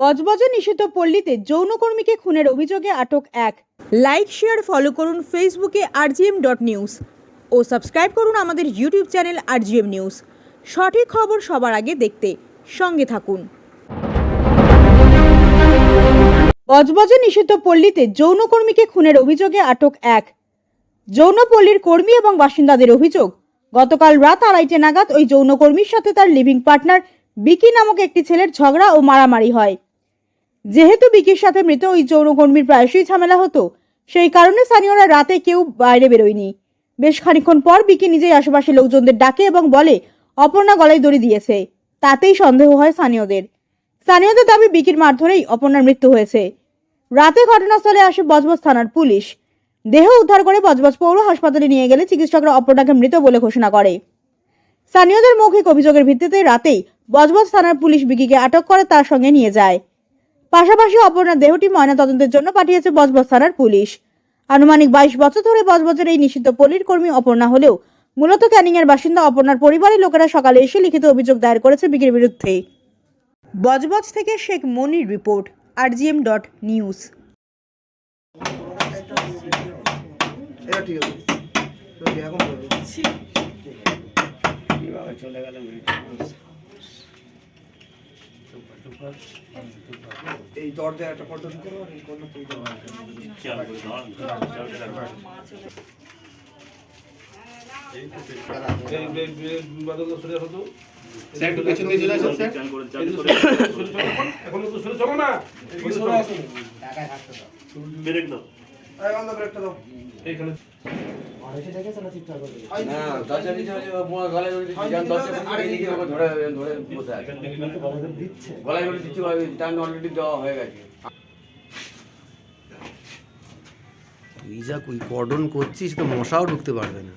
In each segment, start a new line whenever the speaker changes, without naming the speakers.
বজবজে নিষিদ্ধ পল্লীতে যৌনকর্মীকে খুনের অভিযোগে আটক এক। লাইক শেয়ার ফলো করুন ফেসবুকে rgm.news ও সাবস্ক্রাইব করুন আমাদের ইউটিউব চ্যানেল rgm নিউজ। সঠিক খবর সবার আগে দেখতে সঙ্গে থাকুন। বজবজে নিষিদ্ধ পল্লীতে যৌনকর্মীকে খুনের অভিযোগে আটক এক। যৌনপল্লীর কর্মী এবং বাসিন্দাদের অভিযোগ, গতকাল রাত 2:30 নাগাদ ওই যৌনকর্মীর সাথে তার লিভিং পার্টনার বিকি নামক একটি ছেলের ঝগড়া ও মারামারি হয়। যেহেতু বিকির সাথে মৃত ওই যৌনকর্মীর প্রায়শই ঝামেলা হতো, সেই কারণে স্থানীয়রা রাতে কেউ বাইরে বেরোয়নি। বেশ খানিকক্ষণ পর বিকি নিজেই আশেপাশের লোকজনদের ডাকে এবং বলে অপর্ণা গলায় দড়ি দিয়েছে। তাতেই সন্দেহ হয় স্থানীয়দের। দাবি বিকির মারধরেই অপর্ণার মৃত্যু হয়েছে। রাতে ঘটনাস্থলে আসে বজবজ থানার পুলিশ। দেহ উদ্ধার করে বজবজ পৌর হাসপাতালে নিয়ে গেলে চিকিৎসকরা অপর্ণাকে মৃত বলে ঘোষণা করে। স্থানীয়দের মৌখিক অভিযোগের ভিত্তিতে রাতেই বজবজ থানার পুলিশ বিকিকে আটক করে তার সঙ্গে নিয়ে যায়। পাশাপাশি অপর্ণার দেহটি ময়নাতদন্তের জন্য পাঠিয়েছে বজবজ থানার পুলিশ। আনুমানিক 22 বছর ধরে বজবজের এই নিষিদ্ধ পল্লীর কর্মী অপর্ণা হলেও মূলত ক্যানিং এর বাসিন্দা অপর্ণার পরিবারের লোকেরা সকালে এসে লিখিত অভিযোগ দায়ের করেছে বিকির বিরুদ্ধে। বজবজ থেকে শেখ মনির রিপোর্ট, rgm.news।
এই দরজা একটা পর্যন্ত করো আর এই কোণটা তুই দাও খেয়াল করে দাও এই বাদল সরে হতো স্যার একটু পেছন দিয়ে চলে আসুন স্যার এখন তো সরে চলো না সরে আসুন টাকা হাঁটতে দাও ব্রেক দাও এই বন্ধ ব্রেকটা দাও এইখানে আরেছে দেখে চলা চিৎকার করে না দরজা দিতে হবে মোড়া গলায় ধরে দিচ্ছি জান দরজা দিতে হবে ধরে ধরে বসে আছে গলায় ধরে দিচ্ছি টান অলরেডি দেওয়া হয়ে গেছে।
তুই যা কই কর্ডন করছিস তো মশাও ঢুকতে পারবে না।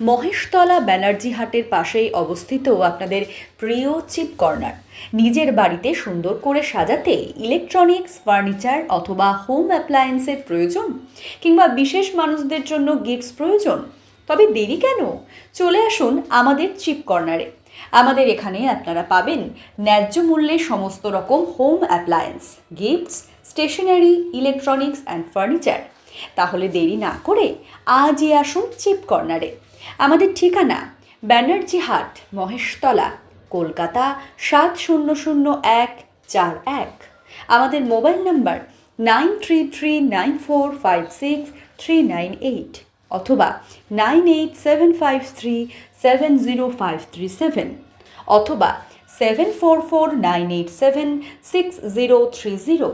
মহেশতলা ব্যানার্জি হাটের পাশেই অবস্থিত আপনাদের প্রিয় চিপ কর্নার। নিজের বাড়িতে সুন্দর করে সাজাতে ইলেকট্রনিক্স, ফার্নিচার অথবা হোম অ্যাপ্লায়েন্সের প্রয়োজন, কিংবা বিশেষ মানুষদের জন্য গিফটস প্রয়োজন, তবে দেরি কেন? চলে আসুন আমাদের চিপ কর্নারে। আমাদের এখানে আপনারা পাবেন ন্যায্য মূল্যে সমস্ত রকম home appliance, gifts, stationery, electronics and furniture. তাহলে দেরি না করে আজই আসুন চিপ কর্নারে। আমাদের ঠিকানা ব্যানার্জি হাট, মহেশতলা, কলকাতা 700141। আমাদের মোবাইল নাম্বার 9339456398 অথবা 9875370537 অথবা 7449876030।